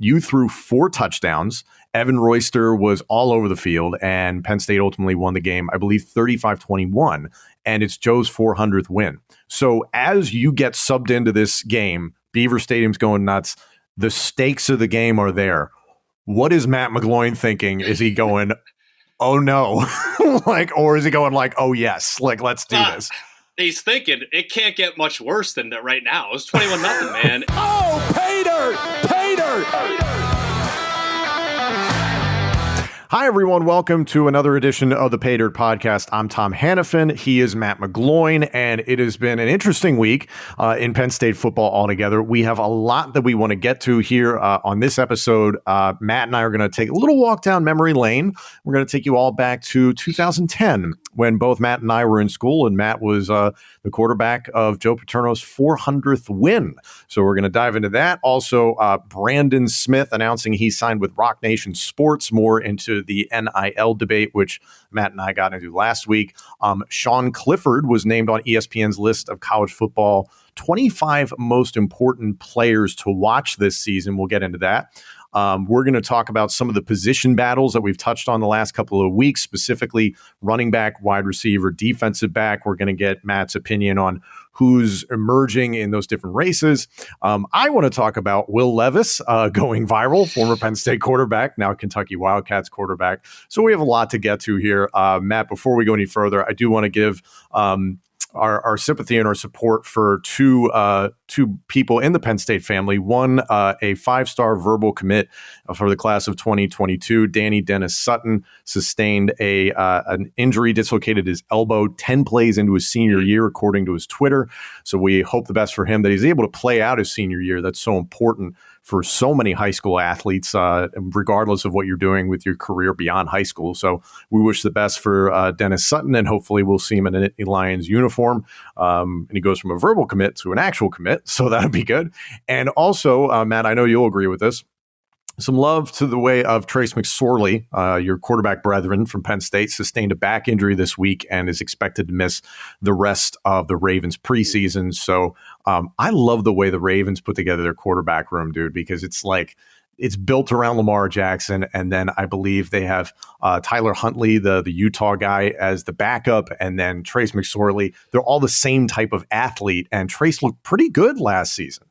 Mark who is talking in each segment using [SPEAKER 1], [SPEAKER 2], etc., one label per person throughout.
[SPEAKER 1] You threw 4 touchdowns. Evan Royster was all over the field, and Penn State ultimately won the game, I believe 35-21, and it's Joe's 400th win. So as you get subbed into this game, Beaver Stadium's going nuts. The stakes of the game are there. What is Matt McGloin thinking? Is he going, oh no, or is he going like, oh yes, let's do this?
[SPEAKER 2] He's thinking it can't get much worse than that right now. It was 21-0, man.
[SPEAKER 3] Oh, Paydirt!
[SPEAKER 1] Hi, everyone. Welcome to another edition of the Paydirt podcast. I'm Tom Hannafin. He is Matt McGloin, and it has been an interesting week in Penn State football altogether. We have a lot that we want to get to here on this episode. Matt and I are going to take a little walk down memory lane. We're going to take you all back to 2010 when both Matt and I were in school, and Matt was the quarterback of Joe Paterno's 400th win. So we're going to dive into that. Also, Brandon Smith announcing he signed with Roc Nation Sports, more into the NIL debate, which Matt and I got into last week. Sean Clifford was named on ESPN's list of college football 25 most important players to watch this season. We'll get into that. We're going to talk about some of the position battles that we've touched on the last couple of weeks, specifically running back, wide receiver, defensive back. We're going to get Matt's opinion on who's emerging in those different races. I want to talk about Will Levis going viral, former Penn State quarterback, now Kentucky Wildcats quarterback. So we have a lot to get to here. Matt, before we go any further, I do want to give our sympathy and our support for two people in the Penn State family. One, a 5-star verbal commit for the class of 2022. Danny Dennis Sutton sustained an injury, dislocated his elbow 10 plays into his senior year, according to his Twitter. So we hope the best for him, that he's able to play out his senior year. That's so important for so many high school athletes, regardless of what you're doing with your career beyond high school. So we wish the best for Dennis Sutton, and hopefully we'll see him in an Lions uniform. And he goes from a verbal commit to an actual commit, so that'll be good. And also, Matt, I know you'll agree with this, some love to the way of Trace McSorley, your quarterback brethren from Penn State, sustained a back injury this week and is expected to miss the rest of the Ravens preseason. So I love the way the Ravens put together their quarterback room, dude, because it's built around Lamar Jackson. And then I believe they have Tyler Huntley, the Utah guy, as the backup, and then Trace McSorley. They're all the same type of athlete, and Trace looked pretty good last season.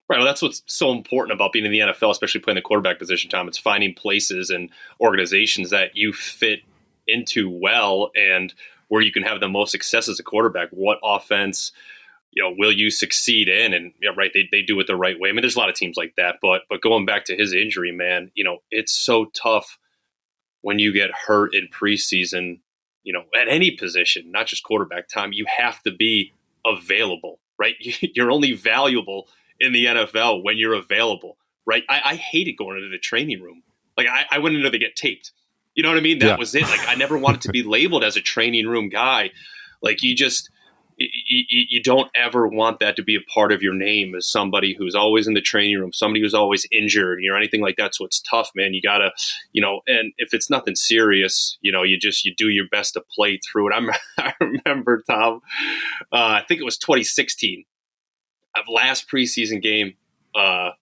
[SPEAKER 2] Right. Well, that's what's so important about being in the NFL, especially playing the quarterback position, Tom. It's finding places and organizations that you fit into well and where you can have the most success as a quarterback. What offense, will you succeed in? And right, they do it the right way. I mean, there's a lot of teams like that, but going back to his injury, man, it's so tough when you get hurt in preseason, at any position, not just quarterback. Tom, you have to be available, right? You're only valuable in the NFL when you're available, right? I hated going into the training room. Like I went into to get taped. You know what I mean? That was it. Like I never wanted to be labeled as a training room guy. Like you don't ever want that to be a part of your name as somebody who's always in the training room, somebody who's always injured, or anything like that. So it's tough, man. You gotta, and if it's nothing serious, you do your best to play through it. I remember, Tom, I think it was 2016. Of last preseason game of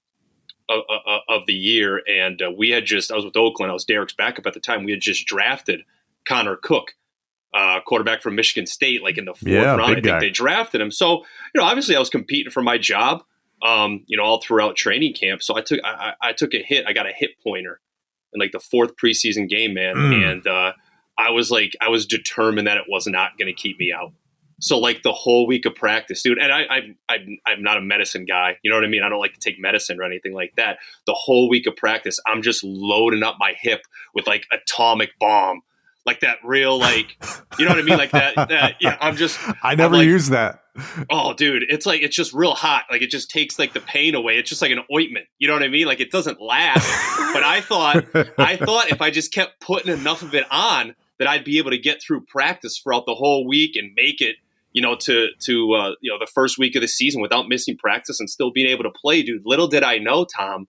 [SPEAKER 2] the year, and I was with Oakland. I was Derek's backup at the time. We had just drafted Connor Cook, quarterback from Michigan State, like in the 4th round. I think they drafted him. So, obviously I was competing for my job, all throughout training camp. So I took a hit. I got a hit pointer in like the 4th preseason game, man. And I was determined that it was not going to keep me out. So like the whole week of practice, dude, and I'm not a medicine guy. You know what I mean? I don't like to take medicine or anything like that. The whole week of practice, I'm just loading up my hip with like atomic bomb, like that real, like, you know what I mean? Like that yeah, I
[SPEAKER 1] never use that.
[SPEAKER 2] Oh, dude, it's just real hot. Like it just takes like the pain away. It's just like an ointment. You know what I mean? Like it doesn't last. But I thought if I just kept putting enough of it on, that I'd be able to get through practice throughout the whole week and make it, to the first week of the season without missing practice and still being able to play, dude. Little did I know, Tom,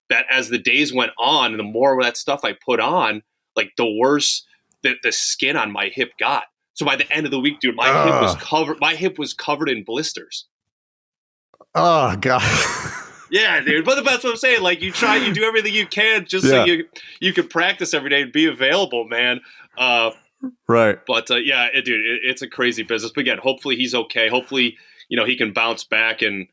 [SPEAKER 2] that as the days went on and the more of that stuff I put on, like the worse the skin on my hip got. So by the end of the week, dude, my hip was covered in blisters.
[SPEAKER 1] Oh God.
[SPEAKER 2] Yeah, dude. But that's what I'm saying. Like, you do everything you can just so you can practice every day and be available, man.
[SPEAKER 1] Right.
[SPEAKER 2] But yeah, dude, it's a crazy business. But again, hopefully he's okay. Hopefully, he can bounce back and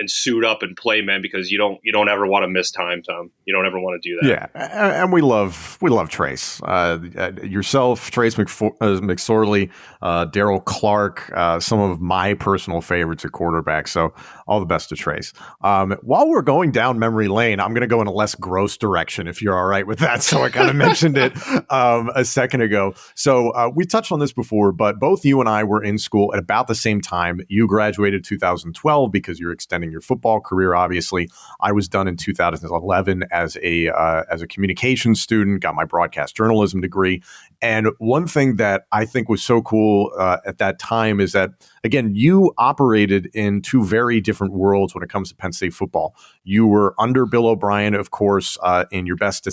[SPEAKER 2] suit up and play, man, because you don't ever want to miss time, Tom. You don't ever want to do that.
[SPEAKER 1] Yeah, and we love Trace. Yourself, Trace McSorley, Daryl Clark, some of my personal favorites at quarterback. So all the best to Trace. While we're going down memory lane, I'm going to go in a less gross direction, if you're all right with that. So I kind of mentioned it a second ago. So we touched on this before, but both you and I were in school at about the same time. You graduated 2012 because you're extending your football career, obviously. I was done in 2011 as a communications student, got my broadcast journalism degree. And one thing that I think was so cool at that time is that, again, you operated in two very different worlds when it comes to Penn State football. You were under Bill O'Brien, of course, in your best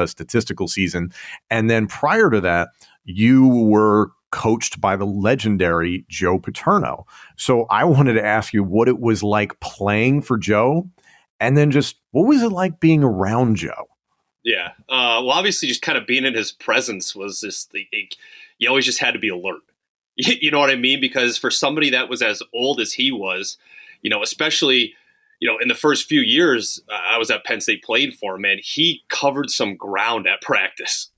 [SPEAKER 1] statistical season. And then prior to that, you were coached by the legendary Joe Paterno. So I wanted to ask you what it was like playing for Joe, and then just what was it like being around Joe?
[SPEAKER 2] Yeah. Well, obviously, just kind of being in his presence was just you always just had to be alert. You know what I mean? Because for somebody that was as old as he was, especially, in the first few years I was at Penn State playing for him, man, he covered some ground at practice.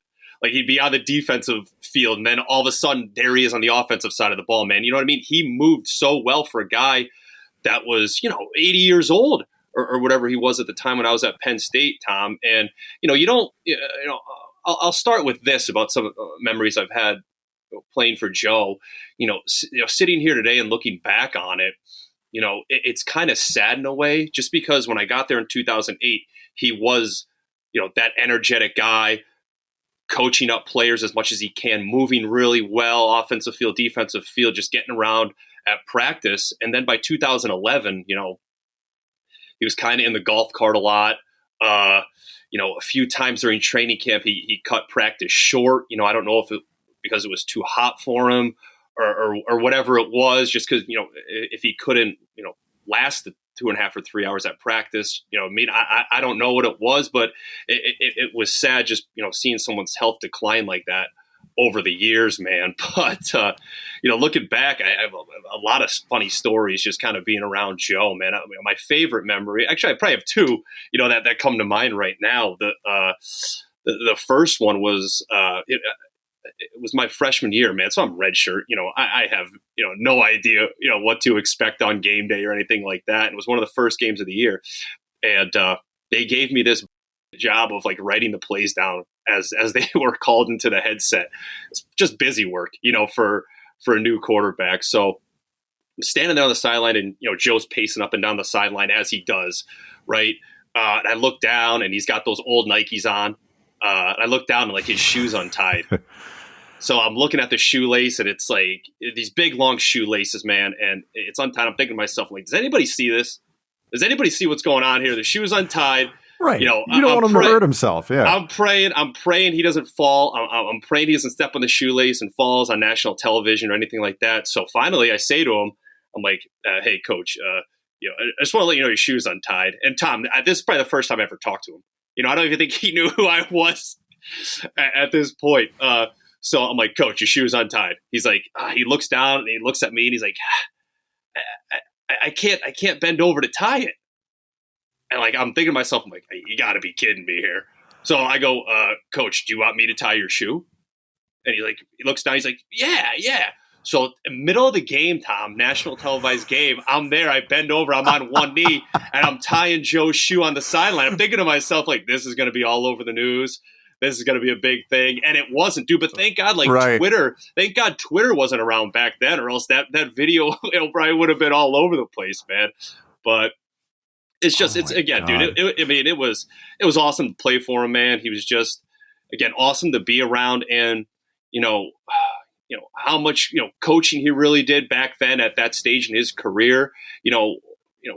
[SPEAKER 2] Like, he'd be on the defensive field, and then all of a sudden, there he is on the offensive side of the ball, man. You know what I mean? He moved so well for a guy that was, 80 years old or whatever he was at the time when I was at Penn State, Tom. And, I'll start with this about some memories I've had playing for Joe. Sitting here today and looking back on it, it's kind of sad in a way, just because when I got there in 2008, he was, that energetic guy, coaching up players as much as he can, moving really well, offensive field, defensive field, just getting around at practice. And then by 2011, he was kind of in the golf cart a lot. A few times during training camp, he cut practice short. I don't know because it was too hot for him or whatever it was, just because, if he couldn't, last the 2.5 or 3 hours at practice, I don't know what it was, but it was sad just, seeing someone's health decline like that over the years, man. But, looking back, I have a lot of funny stories just kind of being around Joe, man. My favorite memory, actually, I probably have two, that come to mind right now. The first one was, it was my freshman year, man. So I'm redshirt. I have, no idea, what to expect on game day or anything like that. And it was one of the first games of the year. And they gave me this job of like writing the plays down as they were called into the headset. It's just busy work, for a new quarterback. So I'm standing there on the sideline, and, Joe's pacing up and down the sideline as he does, right? And I look down, and he's got those old Nikes on. And I look down, and like his shoe's untied. So I'm looking at the shoelace, and it's like these big, long shoelaces, man, and it's untied. I'm thinking to myself, like, does anybody see this? Does anybody see what's going on here? The shoe's untied.
[SPEAKER 1] Right. You don't want him to hurt himself. Yeah.
[SPEAKER 2] I'm praying he doesn't fall. I'm praying he doesn't step on the shoelace and falls on national television or anything like that. So finally I say to him, I'm like, hey, coach, I just want to let you know your shoe's untied. And Tom, this is probably the first time I ever talked to him. I don't even think he knew who I was at this point. So I'm like, coach, your shoe's untied. He's like, he looks down and he looks at me and he's like, I can't bend over to tie it. And like, I'm thinking to myself, I'm like, you gotta be kidding me here. So I go, coach, do you want me to tie your shoe? And he looks down, he's like, yeah. So middle of the game, Tom, national televised game, I'm there, I bend over, I'm on one knee, and I'm tying Joe's shoe on the sideline. I'm thinking to myself, like, this is going to be all over the news. This is going to be a big thing. And it wasn't, dude. But thank God, Twitter wasn't around back then, or else that video probably would have been all over the place, man. But it's just, dude, it was awesome to play for him, man. He was just, again, awesome to be around. And, how much, coaching he really did back then at that stage in his career,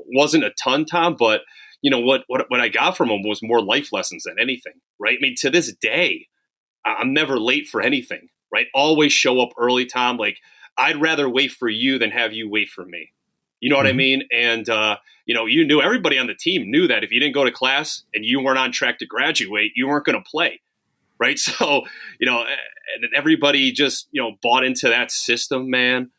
[SPEAKER 2] wasn't a ton, Tom, but what I got from him was more life lessons than anything, right? I mean, to this day, I'm never late for anything, right? Always show up early, Tom. Like, I'd rather wait for you than have you wait for me. You know what I mean? And, you knew, everybody on the team knew that if you didn't go to class and you weren't on track to graduate, you weren't going to play. Right. So, and everybody just, bought into that system, man.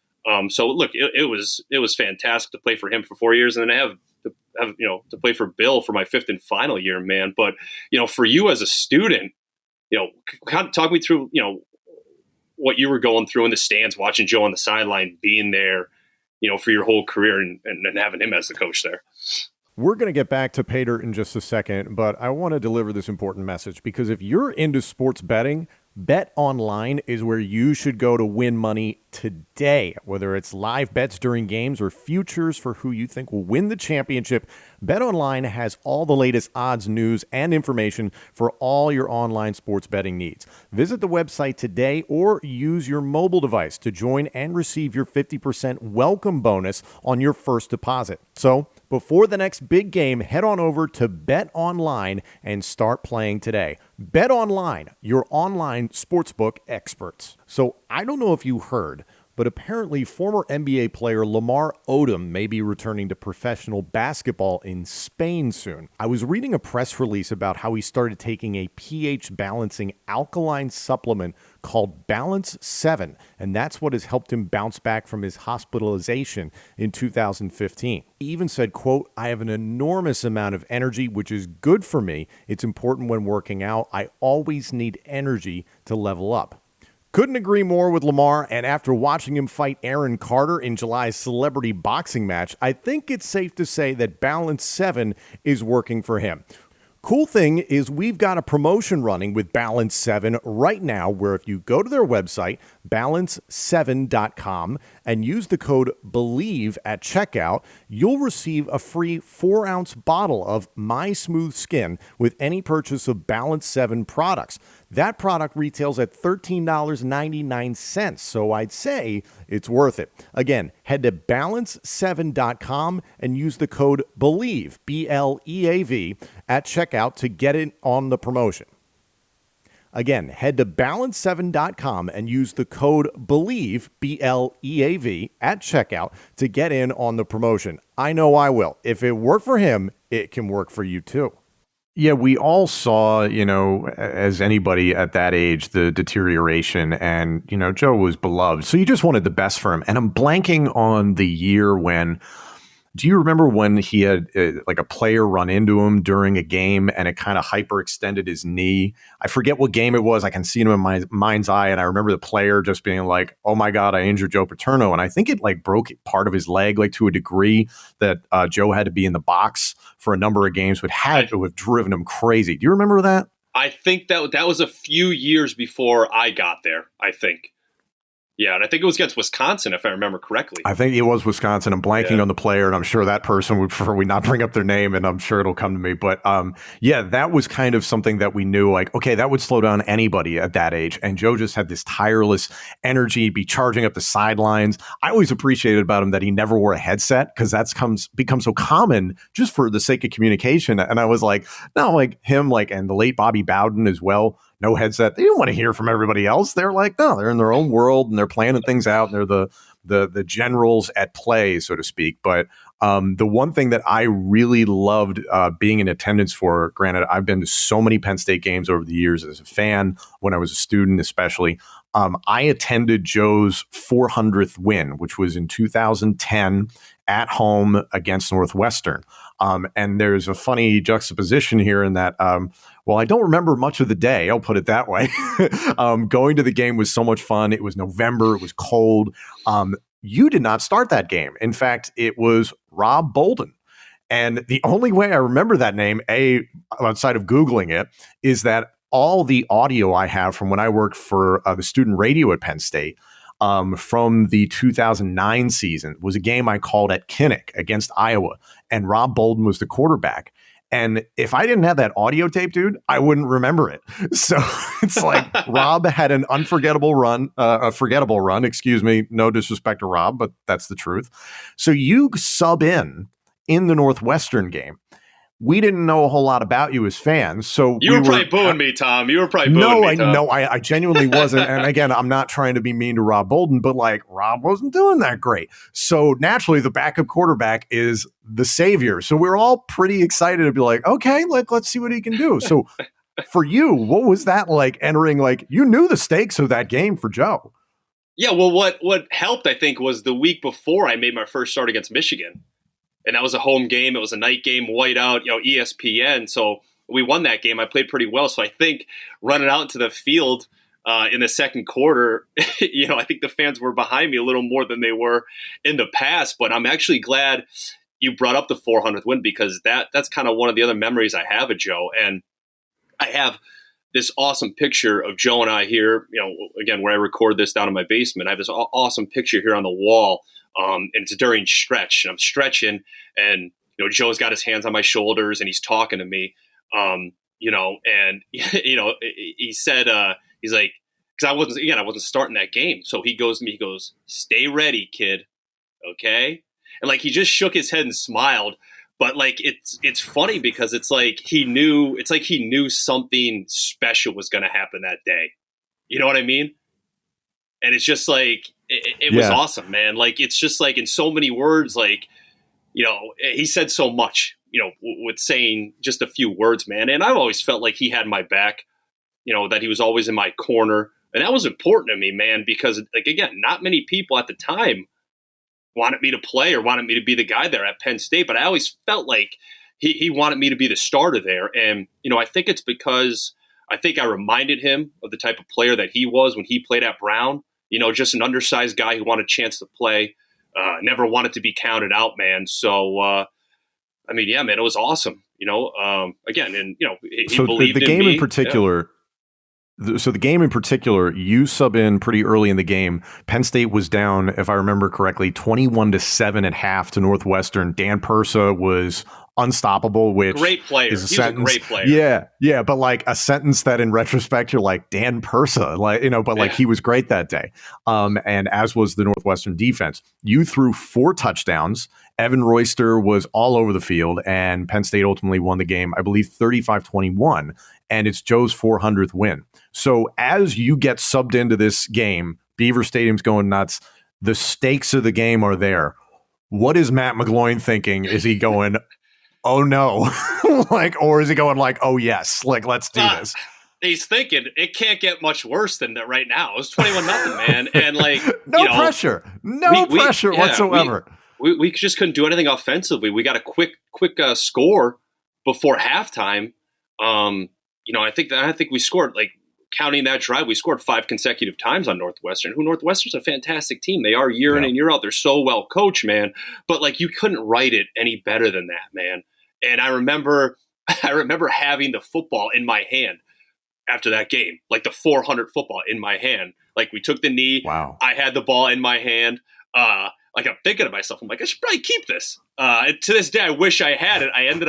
[SPEAKER 2] So look, it was fantastic to play for him for 4 years, and then to play for Bill for my fifth and final year, man. But, for you as a student, kind of talk me through, what you were going through in the stands, watching Joe on the sideline, being there, for your whole career and having him as the coach there.
[SPEAKER 1] We're going to get back to Paydirt in just a second, but I want to deliver this important message because if you're into sports betting, Bet Online is where you should go to win money today. Whether it's live bets during games or futures for who you think will win the championship, Bet Online has all the latest odds, news, and information for all your online sports betting needs. Visit the website today or use your mobile device to join and receive your 50% welcome bonus on your first deposit. So, before the next big game, head on over to Bet Online and start playing today. Bet Online, your online sportsbook experts. So I don't know if you heard, but apparently former NBA player Lamar Odom may be returning to professional basketball in Spain soon. I was reading a press release about how he started taking a pH balancing alkaline supplement called Balance 7, and that's what has helped him bounce back from his hospitalization in 2015. He even said, quote, "I have an enormous amount of energy, which is good for me. It's important when working out. I always need energy to level up." Couldn't agree more with Lamar, and after watching him fight Aaron Carter in July's celebrity boxing match, I think it's safe to say that Balance 7 is working for him. Cool thing is we've got a promotion running with Balance 7 right now where if you go to their website, balance7.com, and use the code BELIEVE at checkout, you'll receive a free 4-ounce bottle of My Smooth Skin with any purchase of Balance 7 products. That product retails at $13.99, so I'd say it's worth it. Again, head to balance7.com and use the code BELIEVE, B-L-E-A-V, at checkout to get it on the promotion. Again, head to balance7.com and use the code BELIEVE, B-L-E-A-V, at checkout to get in on the promotion. I know I will. If it worked for him, it can work for you too. Yeah, we all saw, as anybody at that age, the deterioration, and, Joe was beloved. So you just wanted the best for him. And I'm blanking on the year when, do you remember when he had like a player run into him during a game and it kind of hyperextended his knee? I forget what game it was. I can see him in my mind's eye. And I remember the player just being like, "Oh my God, I injured Joe Paterno." And I think it like broke part of his leg, like to a degree that Joe had to be in the box for a number of games, would had to have driven him crazy. Do you remember that?
[SPEAKER 2] I think that was a few years before I got there, I think. Yeah, and I think it was against Wisconsin, if I remember correctly.
[SPEAKER 1] I think it was Wisconsin. I'm blanking on the player, and I'm sure that person would prefer we not bring up their name, and I'm sure it'll come to me. But that was kind of something that we knew, like, okay, that would slow down anybody at that age. And Joe just had this tireless energy, be charging up the sidelines. I always appreciated about him that he never wore a headset because that's become so common just for the sake of communication. And I was like, no, like him, like, and the late Bobby Bowden as well. No headset. They didn't want to hear from everybody else. They're like, no, they're in their own world and they're planning things out. And they're the generals at play, so to speak. But the one thing that I really loved being in attendance for, granted, I've been to so many Penn State games over the years as a fan, when I was a student especially. I attended Joe's 400th win, which was in 2010 at home against Northwestern. And there's a funny juxtaposition here in that, I don't remember much of the day. I'll put it that way. Going to the game was so much fun. It was November. It was cold. You did not start that game. In fact, it was Rob Bolden. And the only way I remember that name, outside of Googling it, is that all the audio I have from when I worked for the student radio at Penn State from the 2009 season was a game I called at Kinnick against Iowa. And Rob Bolden was the quarterback. And if I didn't have that audio tape, dude, I wouldn't remember it. So it's like Rob had an unforgettable run, a forgettable run, excuse me. No disrespect to Rob, but that's the truth. So you sub in the Northwestern game. we didn't know a whole lot about you as fans. So
[SPEAKER 2] you were probably booing me, Tom. You were probably booing
[SPEAKER 1] no,
[SPEAKER 2] me, Tom.
[SPEAKER 1] No, I genuinely wasn't. And again, I'm not trying to be mean to Rob Bolden, but like Rob wasn't doing that great. So naturally, the backup quarterback is the savior. So we're all pretty excited to be like, okay, let's see what he can do. So for you, what was that like entering? Like, you knew the stakes of that game for Joe.
[SPEAKER 2] Yeah, well, what helped, I think, was the week before I made my first start against Michigan. And that was a home game. It was a night game, whiteout, ESPN. So we won that game. I played pretty well. So I think running out into the field in the second quarter, I think the fans were behind me a little more than they were in the past. But I'm actually glad you brought up the 400th win, because that's kind of one of the other memories I have of Joe. And I have this awesome picture of Joe and I here, again, where I record this down in my basement. I have this awesome picture here on the wall. And it's during stretch, and I'm stretching, and Joe's got his hands on my shoulders, and he's talking to me, and he said, he's like, because I wasn't starting that game, so he goes to me, he goes, "Stay ready, kid, okay?" And like he just shook his head and smiled, but like it's funny because it's like he knew something special was going to happen that day. You know what I mean? And it's just like, it was awesome, man. Like, it's just like in so many words, like, he said so much, with saying just a few words, man. And I've always felt like he had my back, that he was always in my corner. And that was important to me, man, because, like, again, not many people at the time wanted me to play or wanted me to be the guy there at Penn State. But I always felt like he wanted me to be the starter there. And, I think it's because I think I reminded him of the type of player that he was when he played at Brown. Just an undersized guy who wanted a chance to play, never wanted to be counted out, man. So, yeah, man, it was awesome. Again, and he
[SPEAKER 1] so
[SPEAKER 2] believed
[SPEAKER 1] the game
[SPEAKER 2] in me.
[SPEAKER 1] In particular. Yeah. So the game in particular, you sub in pretty early in the game. Penn State was down, if I remember correctly, 21-7 at half to Northwestern. Dan Persa was unstoppable, which
[SPEAKER 2] great player.
[SPEAKER 1] Is
[SPEAKER 2] He's a great player.
[SPEAKER 1] Yeah, but like a sentence that in retrospect you're like, Dan Persa, like he was great that day. And as was the Northwestern defense. You threw 4 touchdowns. Evan Royster was all over the field, and Penn State ultimately won the game, I believe 35-21, and it's Joe's 400th win. So as you get subbed into this game, Beaver Stadium's going nuts. The stakes of the game are there. What is Matt McGloin thinking? Is he going, oh no, or is he going like, oh yes, like let's do this?
[SPEAKER 2] He's thinking it can't get much worse than that right now. It was 21-0, man, and like
[SPEAKER 1] no pressure whatsoever.
[SPEAKER 2] We just couldn't do anything offensively. We got a quick score before halftime. I think we scored, like, counting that drive, we scored 5 consecutive times on Northwestern. Northwestern's a fantastic team. They are year in and year out. They're so well coached, man. But like, you couldn't write it any better than that, man. And I remember having the football in my hand after that game, like the 400 football in my hand. Like, we took the knee.
[SPEAKER 1] Wow.
[SPEAKER 2] I had the ball in my hand. Like, I'm thinking to myself, I'm like, I should probably keep this. To this day, I wish I had it. I ended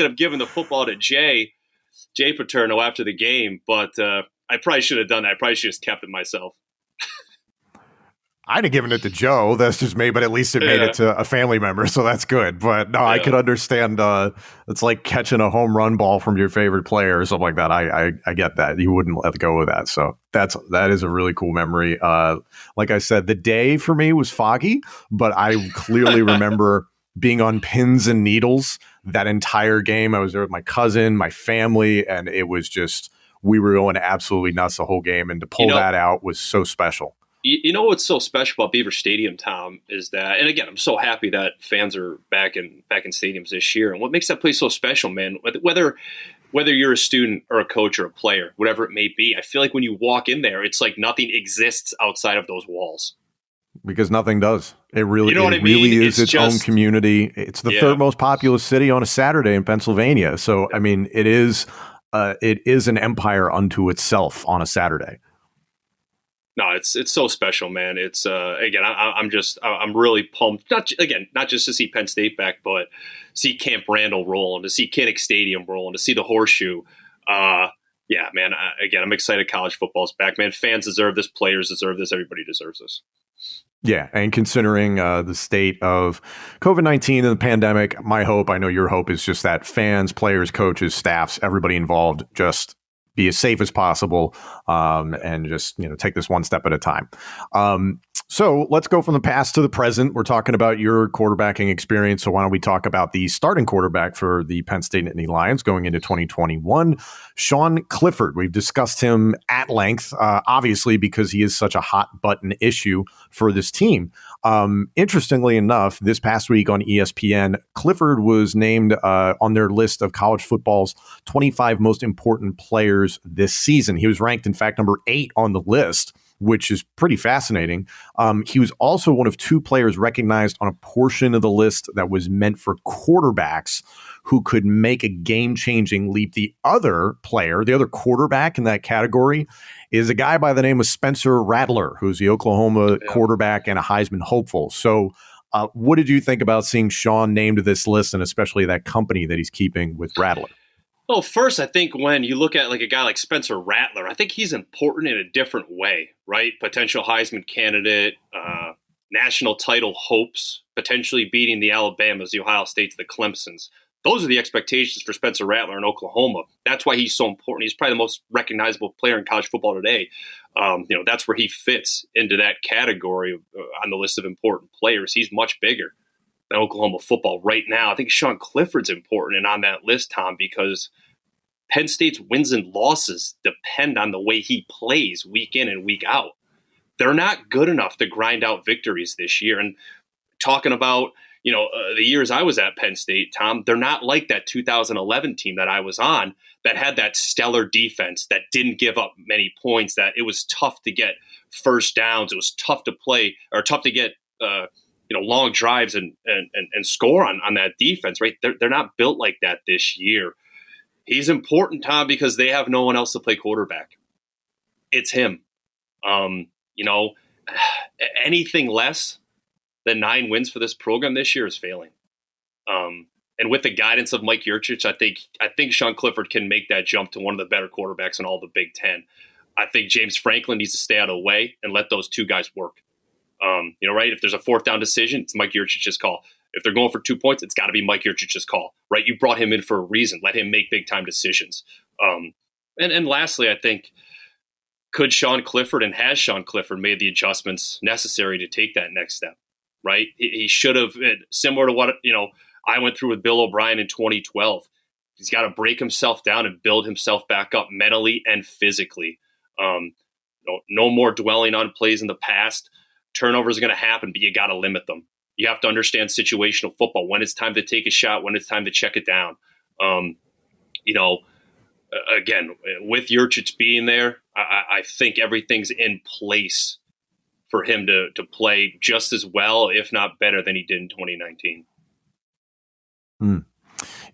[SPEAKER 2] up giving the football to Joe Paterno after the game, but I probably should have done that. I probably should have just kept it myself.
[SPEAKER 1] I'd have given it to Joe. That's just me, but at least it made it to a family member, so that's good. But no, I could understand. It's like catching a home run ball from your favorite player or something like that. I get that. You wouldn't let go of that. So that is a really cool memory. Like I said, the day for me was foggy, but I clearly remember being on pins and needles that entire game. I was there with my cousin, my family, and it was just, we were going absolutely nuts the whole game. And to pull that out was so special.
[SPEAKER 2] You know what's so special about Beaver Stadium, Tom, is that, and again, I'm so happy that fans are back in stadiums this year. And what makes that place so special, man, whether you're a student or a coach or a player, whatever it may be, I feel like when you walk in there, it's like nothing exists outside of those walls.
[SPEAKER 1] Because nothing does. It really,
[SPEAKER 2] really
[SPEAKER 1] is its own community. It's the third most populous city on a Saturday in Pennsylvania. So, I mean, it is an empire unto itself on a Saturday.
[SPEAKER 2] No, it's so special, man. It's again, I'm really pumped. Not just to see Penn State back, but see Camp Randall rolling, to see Kinnick Stadium rolling, to see the Horseshoe. Yeah, man. I'm excited. College football's back, man. Fans deserve this. Players deserve this. Everybody deserves this.
[SPEAKER 1] Yeah, and considering the state of COVID-19 and the pandemic, my hope, I know your hope, is just that fans, players, coaches, staffs, everybody involved just be as safe as possible, and just take this one step at a time. So let's go from the past to the present. We're talking about your quarterbacking experience. So why don't we talk about the starting quarterback for the Penn State Nittany Lions going into 2021, Sean Clifford. We've discussed him at length, obviously, because he is such a hot button issue for this team. Interestingly enough, this past week on ESPN, Clifford was named on their list of college football's 25 most important players this season. He was ranked, in fact, number 8 on the list, which is pretty fascinating. He was also one of 2 players recognized on a portion of the list that was meant for quarterbacks who could make a game-changing leap. The other player, the other quarterback in that category, is a guy by the name of Spencer Rattler, who's the Oklahoma quarterback and a Heisman hopeful. So what did you think about seeing Sean named to this list, and especially that company that he's keeping with Rattler?
[SPEAKER 2] Well, first, I think when you look at like a guy like Spencer Rattler, I think he's important in a different way, right? Potential Heisman candidate, national title hopes, potentially beating the Alabamas, the Ohio States, the Clemsons. Those are the expectations for Spencer Rattler in Oklahoma. That's why he's so important. He's probably the most recognizable player in college football today. That's where he fits into that category on the list of important players. He's much bigger than Oklahoma football right now. I think Sean Clifford's important and on that list, Tom, because Penn State's wins and losses depend on the way he plays week in and week out. They're not good enough to grind out victories this year. And talking about, the years I was at Penn State, Tom, they're not like that 2011 team that I was on that had that stellar defense that didn't give up many points, that it was tough to get first downs. It was tough to play or tough to get, long drives and score on that defense, right? They're not built like that this year. He's important, Tom, because they have no one else to play quarterback. It's him. Anything less than 9 wins for this program this year is failing. And with the guidance of Mike Yurcich, I think Sean Clifford can make that jump to one of the better quarterbacks in all the Big Ten. I think James Franklin needs to stay out of the way and let those 2 guys work. Right? If there's a 4th down decision, it's Mike Yurcich's call. If they're going for 2 points, it's got to be Mike Yurcich's call, right? You brought him in for a reason. Let him make big time decisions. And lastly, I think, could Sean Clifford and has Sean Clifford made the adjustments necessary to take that next step, right? He should have, similar to what, I went through with Bill O'Brien in 2012. He's got to break himself down and build himself back up mentally and physically. No more dwelling on plays in the past. Turnovers are going to happen, but you got to limit them. You have to understand situational football, when it's time to take a shot, when it's time to check it down. Again, with Yurcich being there, I think everything's in place for him to play just as well, if not better, than he did in 2019.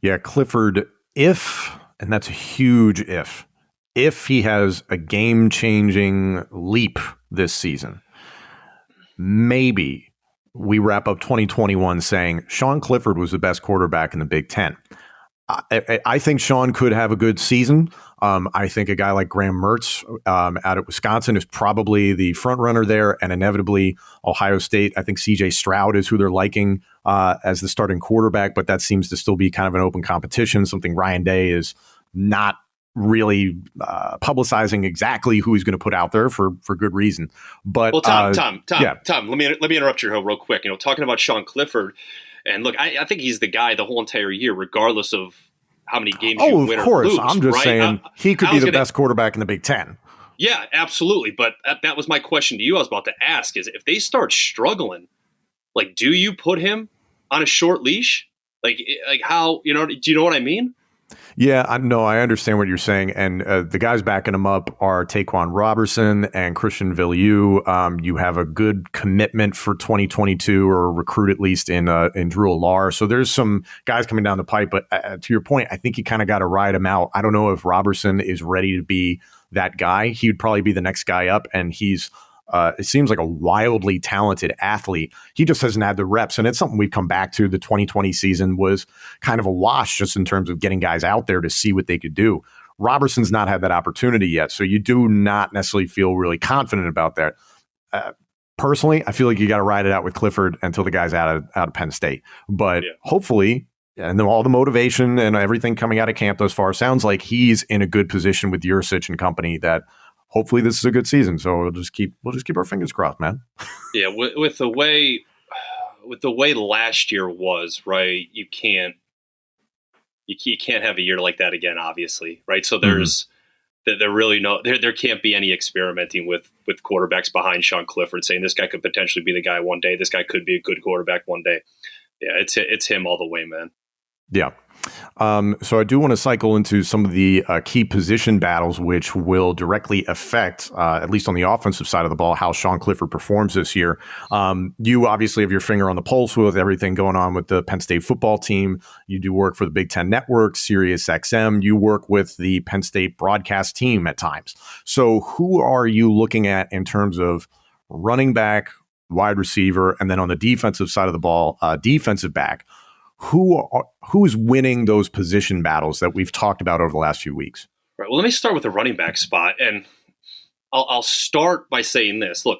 [SPEAKER 1] Yeah, Clifford, and that's a huge if he has a game-changing leap this season, maybe we wrap up 2021 saying Sean Clifford was the best quarterback in the Big Ten. I think Sean could have a good season. I think a guy like Graham Mertz out of Wisconsin is probably the front runner there, and inevitably Ohio State. I think C.J. Stroud is who they're liking as the starting quarterback, but that seems to still be kind of an open competition, something Ryan Day is not really publicizing exactly who he's going to put out there for good reason. But
[SPEAKER 2] Tom, let me interrupt you here real quick. Talking about Sean Clifford, and look, I think he's the guy the whole entire year, regardless of how many games you win or lose.
[SPEAKER 1] I'm just saying he could be the best quarterback in the Big Ten.
[SPEAKER 2] Yeah, absolutely. But that was my question to you. I was about to ask is if they start struggling, like, do you put him on a short leash? Like how, do you know what I mean?
[SPEAKER 1] Yeah, I understand what you're saying. And the guys backing him up are Taquan Robertson and Christian Villieu. You have a good commitment for 2022, or a recruit at least in Drew Allar. So there's some guys coming down the pipe. But to your point, I think you kind of got to ride him out. I don't know if Robertson is ready to be that guy. He would probably be the next guy up. And he's it seems like a wildly talented athlete. He just hasn't had the reps. And it's something we've come back to. The 2020 season was kind of a wash just in terms of getting guys out there to see what they could do. Robertson's not had that opportunity yet. So you do not necessarily feel really confident about that. Personally, I feel like you got to ride it out with Clifford until the guy's out of Penn State. But hopefully, and then all the motivation and everything coming out of camp thus far sounds like he's in a good position with Yurcich and company that hopefully this is a good season. So we'll just keep our fingers crossed, man.
[SPEAKER 2] Yeah, with the way last year was, right? You can't have a year like that again, obviously, right? So there's there can't be any experimenting with quarterbacks behind Sean Clifford, saying this guy could potentially be the guy one day. This guy could be a good quarterback one day. Yeah, it's him all the way, man.
[SPEAKER 1] Yeah. So I do want to cycle into some of the key position battles, which will directly affect, at least on the offensive side of the ball, how Sean Clifford performs this year. You obviously have your finger on the pulse with everything going on with the Penn State football team. You do work for the Big Ten Network, Sirius XM. You work with the Penn State broadcast team at times. So who are you looking at in terms of running back, wide receiver, and then on the defensive side of the ball, defensive back? Who's winning those position battles that we've talked about over the last few weeks?
[SPEAKER 2] Right. Well, let me start with the running back spot, and I'll start by saying this. Look,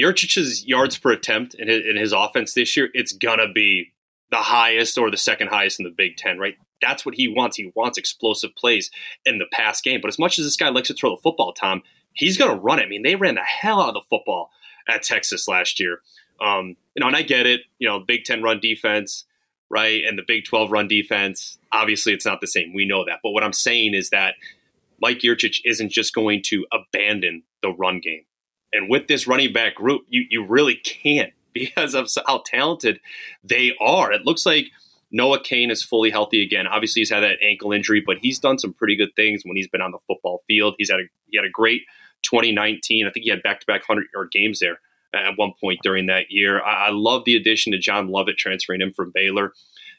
[SPEAKER 2] Yurcich's yards per attempt in his offense this year, it's gonna be the highest or the second highest in the Big Ten, right? That's what he wants. He wants explosive plays in the pass game. But as much as this guy likes to throw the football, Tom, he's gonna run it. I mean, they ran the hell out of the football at Texas last year. And I get it. Big Ten run defense. Right, and the Big 12 run defense, obviously it's not the same. We know that. But what I'm saying is that Mike Yurcich isn't just going to abandon the run game. And with this running back group, you really can't because of how talented they are. It looks like Noah Cain is fully healthy again. Obviously, he's had that ankle injury, but he's done some pretty good things when he's been on the football field. He had a great 2019. I think he had back-to-back 100-yard games there at one point during that year. I love the addition to John Lovett transferring him from Baylor.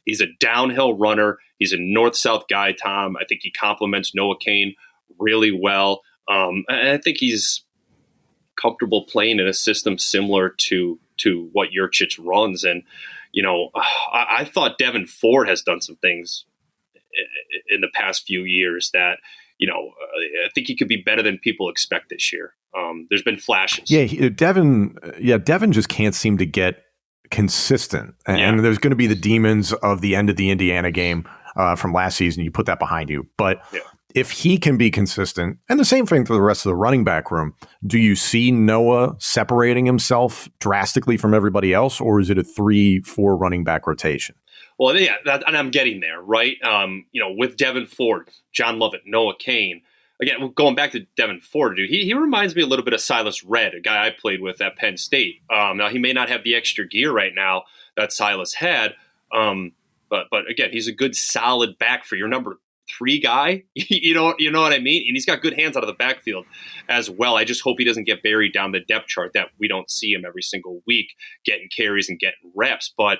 [SPEAKER 2] He's a downhill runner. He's a north-south guy, Tom. I think he complements Noah Cain really well. And I think he's comfortable playing in a system similar to what Yurcich runs. And, I thought Devin Ford has done some things in the past few years that, I think he could be better than people expect this year. There's been flashes.
[SPEAKER 1] Yeah, Devin just can't seem to get consistent. And there's going to be the demons of the end of the Indiana game from last season. You put that behind you. But if he can be consistent, and the same thing for the rest of the running back room, do you see Noah separating himself drastically from everybody else, or is it a 3-4 running back rotation?
[SPEAKER 2] Well, yeah, and I'm getting there, right? With Devin Ford, John Lovett, Noah Cain. Again, going back to Devin Ford, dude, he reminds me a little bit of Silas Redd, a guy I played with at Penn State. Now, he may not have the extra gear right now that Silas had, but again, he's a good, solid back for your number 3 guy. you know what I mean? And he's got good hands out of the backfield as well. I just hope he doesn't get buried down the depth chart, that we don't see him every single week getting carries and getting reps. But,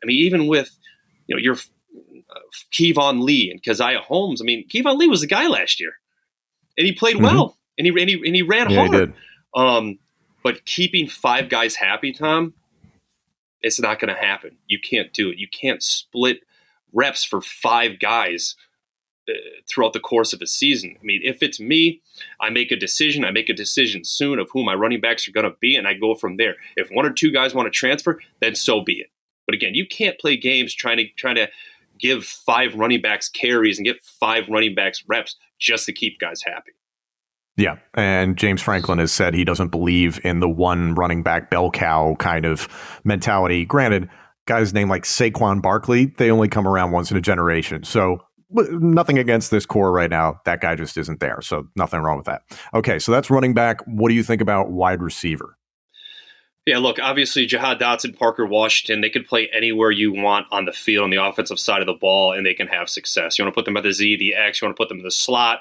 [SPEAKER 2] I mean, even with, your Kevon Lee and Keziah Holmes, I mean, Kevon Lee was the guy last year. And he played well, and he ran hard. He did. But keeping 5 guys happy, Tom, it's not going to happen. You can't do it. You can't split reps for 5 guys throughout the course of a season. I mean, if it's me, I make a decision. I make a decision soon of who my running backs are going to be, and I go from there. If 1 or 2 guys want to transfer, then so be it. But again, you can't play games trying to give 5 running backs carries and get 5 running backs reps just to keep guys happy.
[SPEAKER 1] Yeah, and James Franklin has said he doesn't believe in the one running back bell cow kind of mentality. Granted, guys named like Saquon Barkley, they only come around once in a generation. So nothing against this core right now. That guy just isn't there. So nothing wrong with that. Okay, so that's running back. What do you think about wide receiver?
[SPEAKER 2] Yeah, look, obviously Jihad Dotson, Parker Washington, they could play anywhere you want on the field on the offensive side of the ball, and they can have success. You want to put them at the Z, the X, you want to put them in the slot,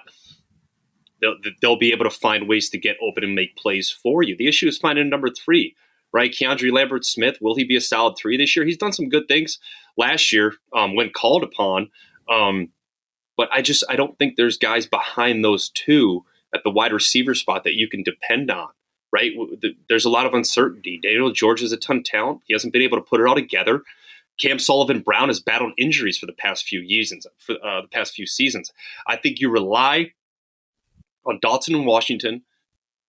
[SPEAKER 2] they'll be able to find ways to get open and make plays for you. The issue is finding number 3, right? Keandre Lambert-Smith, will he be a solid 3 this year? He's done some good things last year when called upon, but I don't think there's guys behind those 2 at the wide receiver spot that you can depend on. Right, there's a lot of uncertainty. Daniel George has a ton of talent. He hasn't been able to put it all together. Cam Sullivan-Brown has battled injuries for the past few seasons. I think you rely on Dotson and Washington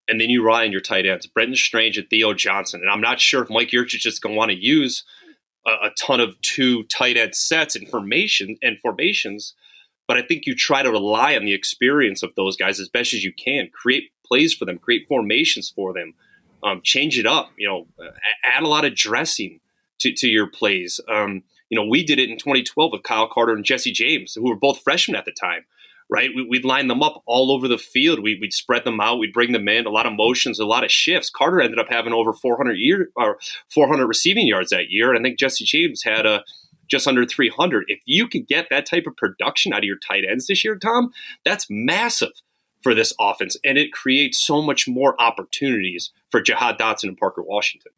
[SPEAKER 2] And then you rely on your tight ends, Brenton Strange and Theo Johnson. And I'm not sure if Mike Yurch is just going to want to use a ton of 2 tight end sets and formations, but I think you try to rely on the experience of those guys as best as you can. Create plays for them, create formations for them, change it up. Add a lot of dressing to your plays. We did it in 2012 with Kyle Carter and Jesse James, who were both freshmen at the time. Right, we'd line them up all over the field. We'd spread them out. We'd bring them in. A lot of motions, a lot of shifts. Carter ended up having over 400 receiving yards that year, and I think Jesse James had just under 300. If you could get that type of production out of your tight ends this year, Tom, that's massive for this offense, and it creates so much more opportunities for Jahad Dotson and Parker Washington.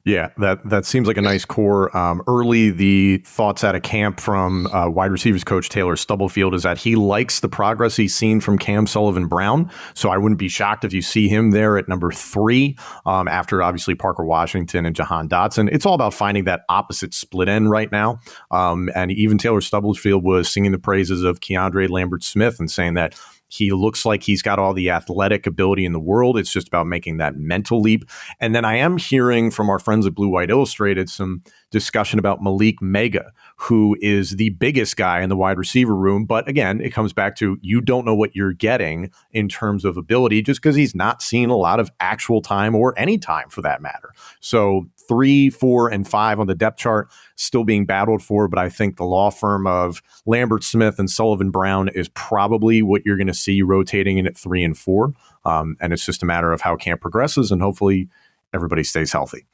[SPEAKER 1] Yeah, that seems like a nice core. Early, the thoughts out of camp from wide receivers coach Taylor Stubblefield is that he likes the progress he's seen from Cam Sullivan-Brown. So I wouldn't be shocked if you see him there at number 3 after obviously Parker Washington and Jahan Dotson. It's all about finding that opposite split end right now. And even Taylor Stubblefield was singing the praises of Keandre Lambert-Smith and saying that he looks like he's got all the athletic ability in the world. It's just about making that mental leap. And then I am hearing from our friends at Blue White Illustrated some discussion about Malik Mega, who is the biggest guy in the wide receiver room. But again, it comes back to you don't know what you're getting in terms of ability just because he's not seen a lot of actual time or any time for that matter. So 3, 4, and 5 on the depth chart still being battled for, but I think the law firm of Lambert Smith and Sullivan Brown is probably what you're going to see rotating in at 3 and 4. And it's just a matter of how camp progresses, and hopefully everybody stays healthy.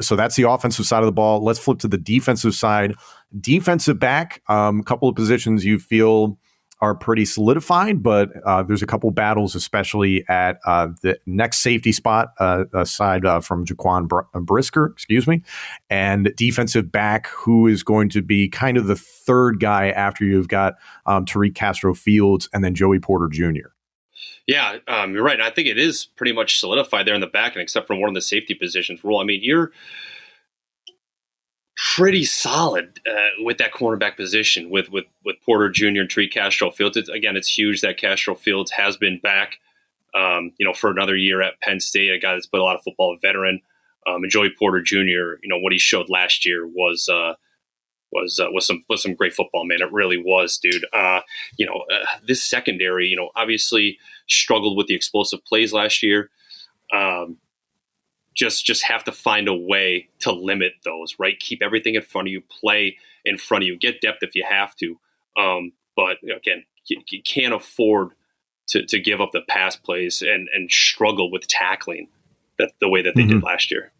[SPEAKER 1] So that's the offensive side of the ball. Let's flip to the defensive side. Defensive back, a couple of positions you feel are pretty solidified, but there's a couple battles, especially at the next safety spot aside from Jaquan Brisker, and defensive back, who is going to be kind of the third guy after you've got Tariq Castro-Fields and then Joey Porter Jr.
[SPEAKER 2] Yeah, you're right. I think it is pretty much solidified there in the back, and except for one of the safety positions rule. I mean, you're pretty solid with that cornerback position with Porter Jr. and Tariq Castro-Fields. It's huge that Castro-Fields has been back, for another year at Penn State, a guy that's played a lot of football, a veteran. And Joey Porter Jr., what he showed last year was some great football, man. It really was, dude. This secondary, obviously struggled with the explosive plays last year. Just have to find a way to limit those, right? Keep everything in front of you, play in front of you, get depth if you have to. But again, you can't afford to give up the pass plays and struggle with tackling the way that they did last year.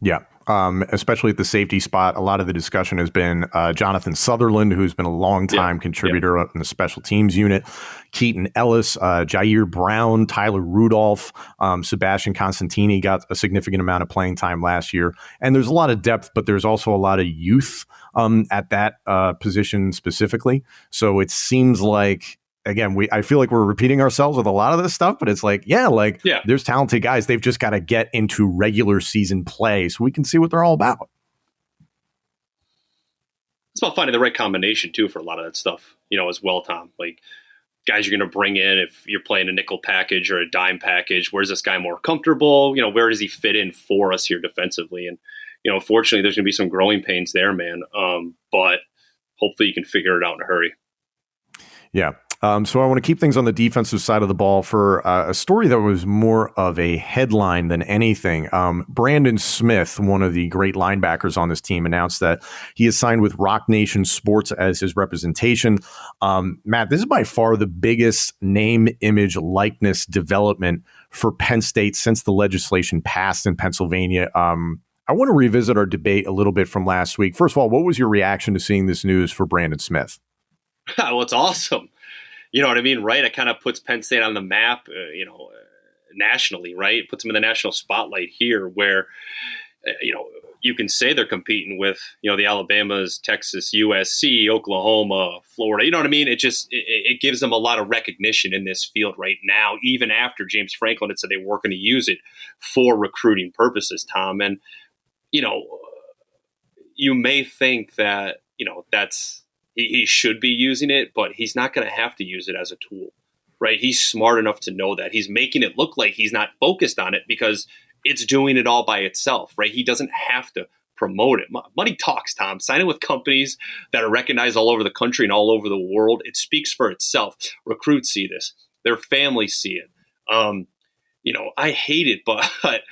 [SPEAKER 1] Yeah. Especially at the safety spot, a lot of the discussion has been Jonathan Sutherland, who's been a long-time contributor in the special teams unit, Keaton Ellis, Jair Brown, Tyler Rudolph, Sebastian Constantini got a significant amount of playing time last year. And there's a lot of depth, but there's also a lot of youth at that position specifically. So it seems like, again, I feel like we're repeating ourselves with a lot of this stuff, but it's like, there's talented guys. They've just got to get into regular season play so we can see what they're all about.
[SPEAKER 2] It's about finding the right combination too for a lot of that stuff, as well, Tom. Like guys you're going to bring in if you're playing a nickel package or a dime package. Where's this guy more comfortable? Where does he fit in for us here defensively? And fortunately, there's going to be some growing pains there, man. But hopefully, you can figure it out in a hurry.
[SPEAKER 1] Yeah. So I want to keep things on the defensive side of the ball for a story that was more of a headline than anything. Brandon Smith, one of the great linebackers on this team, announced that he has signed with Roc Nation Sports as his representation. Matt, this is by far the biggest name, image, likeness development for Penn State since the legislation passed in Pennsylvania. I want to revisit our debate a little bit from last week. First of all, what was your reaction to seeing this news for Brandon Smith?
[SPEAKER 2] Well, it's awesome. You know what I mean, right? It kind of puts Penn State on the map, nationally, right? It puts them in the national spotlight here where, you can say they're competing with, the Alabamas, Texas, USC, Oklahoma, Florida. You know what I mean? It gives them a lot of recognition in this field right now, even after James Franklin had said they weren't going to use it for recruiting purposes, Tom. And, you may think that, he should be using it, but he's not going to have to use it as a tool. right? He's smart enough to know that. He's making it look like he's not focused on it because it's doing it all by itself, right? He doesn't have to promote it. Money talks, Tom. Signing with companies that are recognized all over the country and all over the world, it speaks for itself. Recruits see this. Their families see it. I hate it, but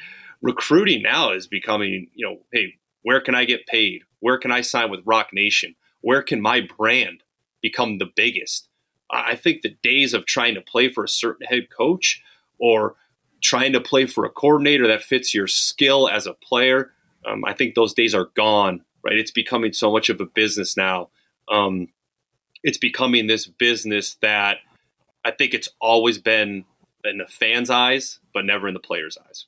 [SPEAKER 2] recruiting now is becoming, hey, where can I get paid? Where can I sign with Roc Nation? Where can my brand become the biggest? I think the days of trying to play for a certain head coach or trying to play for a coordinator that fits your skill as a player, I think those days are gone, right? It's becoming so much of a business now. It's becoming this business that I think it's always been in the fans' eyes, but never in the players' eyes.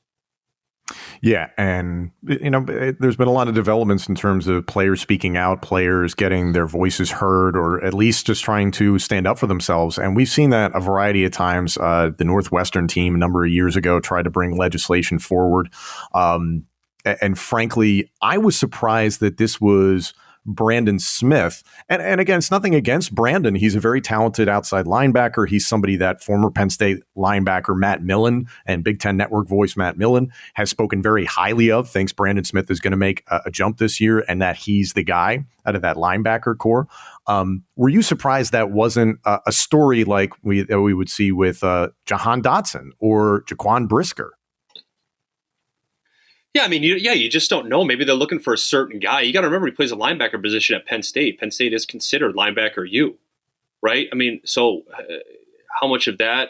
[SPEAKER 1] Yeah, and there's been a lot of developments in terms of players speaking out, players getting their voices heard, or at least just trying to stand up for themselves. And we've seen that a variety of times. The Northwestern team a number of years ago tried to bring legislation forward. And frankly, I was surprised that this was Brandon Smith. And again, it's nothing against Brandon. He's a very talented outside linebacker. He's somebody that former Penn State linebacker Matt Millen and Big Ten Network voice Matt Millen has spoken very highly of, thinks Brandon Smith is going to make a jump this year and that he's the guy out of that linebacker core. Were you surprised that wasn't a story like we would see with Jahan Dotson or Jaquan Brisker?
[SPEAKER 2] Yeah, I mean, you just don't know. Maybe they're looking for a certain guy. You got to remember he plays a linebacker position at Penn State. Penn State is considered linebacker U, right? I mean, so how much of that,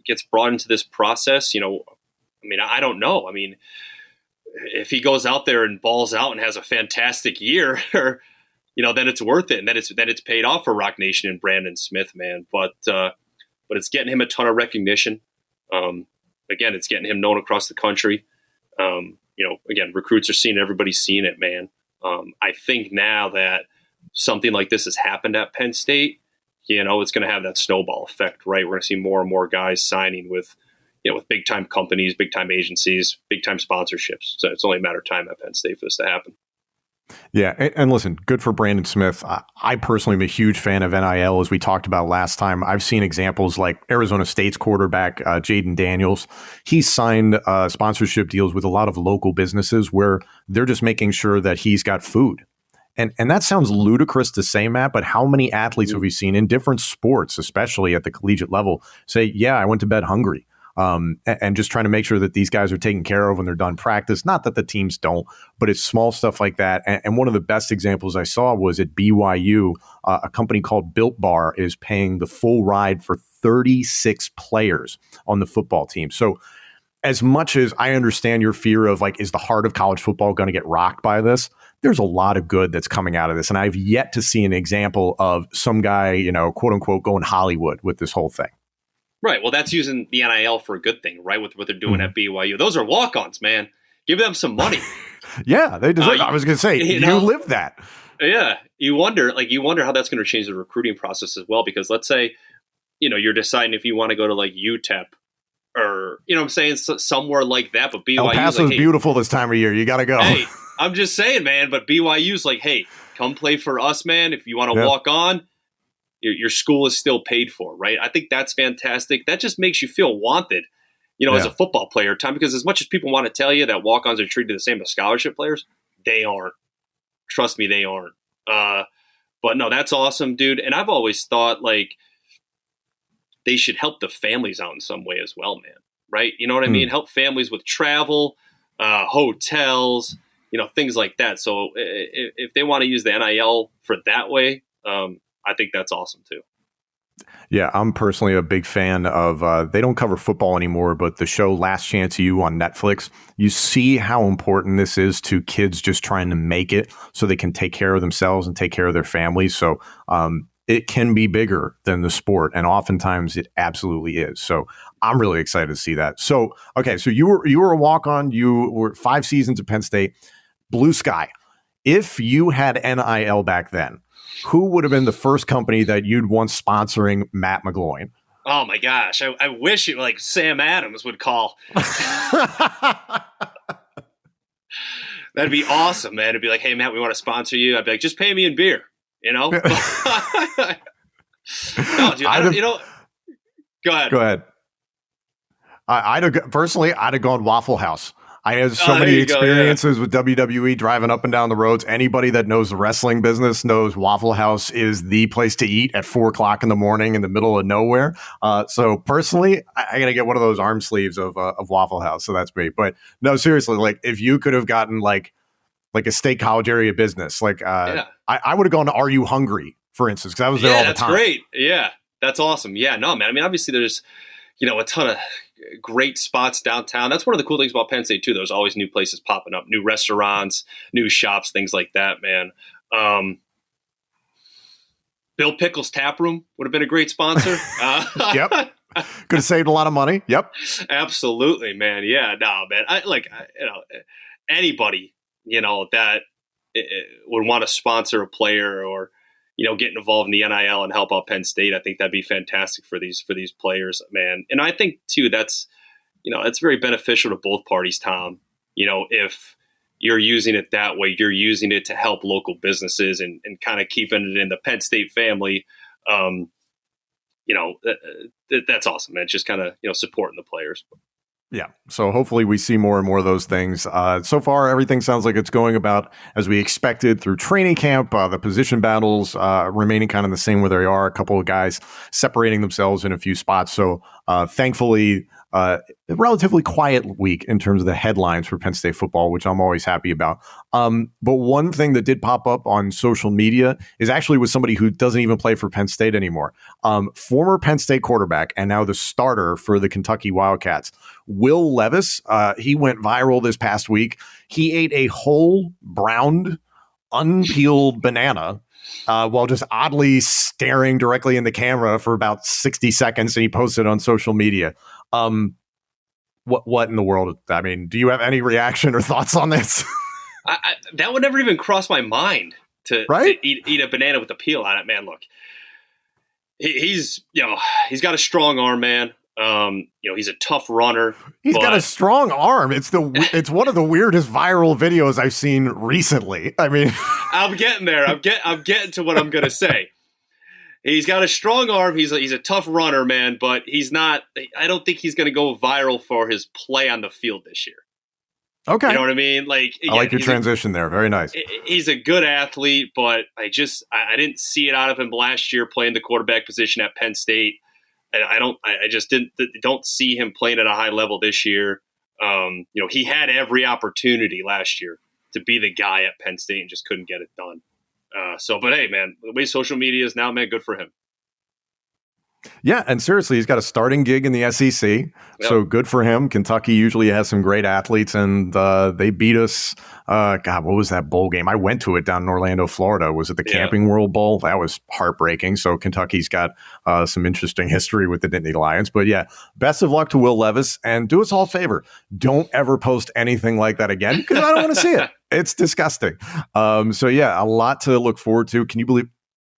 [SPEAKER 2] gets brought into this process? I don't know. I mean, if he goes out there and balls out and has a fantastic year, then it's worth it, and then it's paid off for Roc Nation and Brandon Smith, man. But it's getting him a ton of recognition. Again, it's getting him known across the country. Again, recruits are seeing it, everybody's seeing it, man. I think now that something like this has happened at Penn State, it's going to have that snowball effect, right? We're going to see more and more guys signing with big time companies, big time agencies, big time sponsorships. So it's only a matter of time at Penn State for this to happen.
[SPEAKER 1] Yeah. And listen, good for Brandon Smith. I personally am a huge fan of NIL, as we talked about last time. I've seen examples like Arizona State's quarterback, Jaden Daniels. He's signed sponsorship deals with a lot of local businesses where they're just making sure that he's got food. And that sounds ludicrous to say, Matt, but how many athletes have we seen in different sports, especially at the collegiate level, say, yeah, I went to bed hungry. And just trying to make sure that these guys are taken care of when they're done practice. Not that the teams don't, but it's small stuff like that. And one of the best examples I saw was at BYU. A company called Built Bar is paying the full ride for 36 players on the football team. So as much as I understand your fear of is the heart of college football going to get rocked by this? There's a lot of good that's coming out of this. And I've yet to see an example of some guy, quote unquote, going Hollywood with this whole thing.
[SPEAKER 2] Right. Well, that's using the NIL for a good thing, right? With what they're doing at BYU. Those are walk-ons, man. Give them some money.
[SPEAKER 1] Yeah, they deserve. I was going to say, you live that.
[SPEAKER 2] Yeah. You wonder how that's going to change the recruiting process as well. Because let's say, you're deciding if you want to go to UTEP or, I'm saying, somewhere like that. But BYU
[SPEAKER 1] El Paso's beautiful this time of year. You got to go.
[SPEAKER 2] Hey, I'm just saying, man. But BYU's hey, come play for us, man. If you want to walk on. Your school is still paid for, right? I think that's fantastic. That just makes you feel wanted, as a football player, Tom, because as much as people want to tell you that walk-ons are treated the same as scholarship players, they aren't. Trust me, they aren't. But no, that's awesome, dude. And I've always thought they should help the families out in some way as well, man. Right? You know what I mean? Help families with travel, hotels, things like that. So if they want to use the NIL for that way, I think that's awesome too.
[SPEAKER 1] Yeah, I'm personally a big fan of, they don't cover football anymore, but the show Last Chance U on Netflix, you see how important this is to kids just trying to make it so they can take care of themselves and take care of their families. So it can be bigger than the sport, and oftentimes it absolutely is. So I'm really excited to see that. So, okay, so you were a walk-on, you were 5 seasons at Penn State, blue sky. If you had NIL back then, who would have been the first company that you'd want sponsoring Matt McGloin?
[SPEAKER 2] Oh my gosh. I wish it Sam Adams would call. That'd be awesome, man. It'd be hey, Matt, we want to sponsor you. I'd be just pay me in beer, No, dude, Go ahead.
[SPEAKER 1] Go ahead. I'd have gone Waffle House. I had so
[SPEAKER 2] there
[SPEAKER 1] many
[SPEAKER 2] you go,
[SPEAKER 1] experiences with WWE driving up and down the roads. Anybody that knows the wrestling business knows Waffle House is the place to eat at 4:00 in the morning in the middle of nowhere. So personally, I got to get one of those arm sleeves of Waffle House. So that's me. But no, seriously, like if you could have gotten like a state college area business, like I would have gone to Are You Hungry, for instance, because I was there all the time.
[SPEAKER 2] That's great. Yeah, that's awesome. Yeah, no, man. I mean, obviously there's, a ton of great spots downtown. That's one of the cool things about Penn State too. There's always new places popping up, new restaurants, new shops, things like that, man. Bill Pickles Tap Room would have been a great sponsor.
[SPEAKER 1] Yep. Could have saved a lot of money. Yep.
[SPEAKER 2] Absolutely, man. Yeah, no, man. Anybody, that would want to sponsor a player or, get involved in the NIL and help out Penn State. I think that'd be fantastic for these players, man. And I think too, that's very beneficial to both parties, Tom. If you're using it that way, you're using it to help local businesses and kind of keeping it in the Penn State family. That's awesome, man. It's just kind of, supporting the players.
[SPEAKER 1] Yeah. So hopefully we see more and more of those things. So far, everything sounds like it's going about as we expected through training camp. The position battles remaining kind of the same where they are. A couple of guys separating themselves in a few spots. So thankfully, a relatively quiet week in terms of the headlines for Penn State football, which I'm always happy about. But one thing that did pop up on social media is actually with somebody who doesn't even play for Penn State anymore. Former Penn State quarterback and now the starter for the Kentucky Wildcats, Will Levis. He went viral this past week. He ate a whole browned, unpeeled banana while just oddly staring directly in the camera for about 60 seconds, and he posted on social media. What in the world? I mean, do you have any reaction or thoughts on this?
[SPEAKER 2] That would never even cross my mind to eat a banana with a peel on it, man. Look, he's got a strong arm, man. He's a tough runner.
[SPEAKER 1] He's got a strong arm. It's one of the weirdest viral videos I've seen recently. I mean,
[SPEAKER 2] I'm getting there. I'm getting to what I'm gonna say. He's got a strong arm. He's a tough runner, man, but he's not. I don't think he's going to go viral for his play on the field this year.
[SPEAKER 1] Okay,
[SPEAKER 2] you know what I mean? Like,
[SPEAKER 1] I like your transition there. Very nice.
[SPEAKER 2] He's a good athlete, but I didn't see it out of him last year playing the quarterback position at Penn State. I just don't see him playing at a high level this year. He had every opportunity last year to be the guy at Penn State and just couldn't get it done. But hey, man, the way social media is now, man, good for him.
[SPEAKER 1] Yeah, and seriously, he's got a starting gig in the SEC, so good for him. Kentucky usually has some great athletes, and they beat us. God, what was that bowl game? I went to it down in Orlando, Florida. Was it the Camping World Bowl? That was heartbreaking. So Kentucky's got some interesting history with the Nittany Lions. But yeah, best of luck to Will Levis, and do us all a favor. Don't ever post anything like that again, because I don't want to see it. It's disgusting. So yeah, a lot to look forward to. Can you believe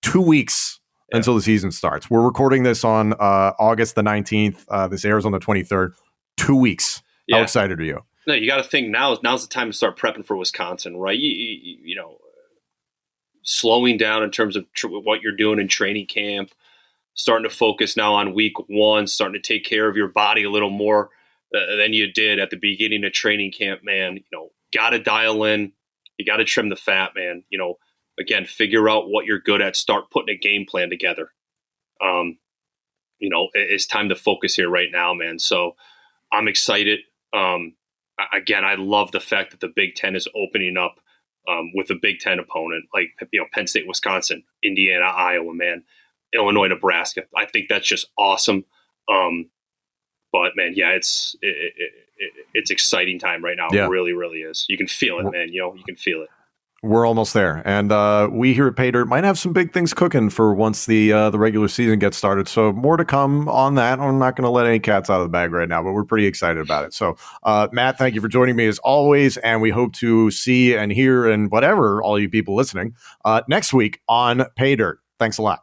[SPEAKER 1] 2 weeks until the season starts? We're recording this on August the 19th. This airs on the 23rd. 2 weeks. How excited are you?
[SPEAKER 2] No, you got to think now's the time to start prepping for Wisconsin, right? Slowing down in terms of what you're doing in training camp, starting to focus now on week one, starting to take care of your body a little more than you did at the beginning of training camp, man. Got to dial in. You got to trim the fat, man. Again, figure out what you're good at. Start putting a game plan together. It's time to focus here right now, man. So I'm excited. Again, I love the fact that the Big Ten is opening up with a Big Ten opponent like Penn State, Wisconsin, Indiana, Iowa, man, Illinois, Nebraska. I think that's just awesome. But man, yeah, it's exciting time right now.
[SPEAKER 1] Yeah.
[SPEAKER 2] It really, really is. You can feel it, man. You can feel it.
[SPEAKER 1] We're almost there, and we here at Paydirt might have some big things cooking for once the regular season gets started. So more to come on that. I'm not going to let any cats out of the bag right now, but we're pretty excited about it. So Matt, thank you for joining me as always, and we hope to see and hear and whatever all you people listening next week on Paydirt. Thanks a lot.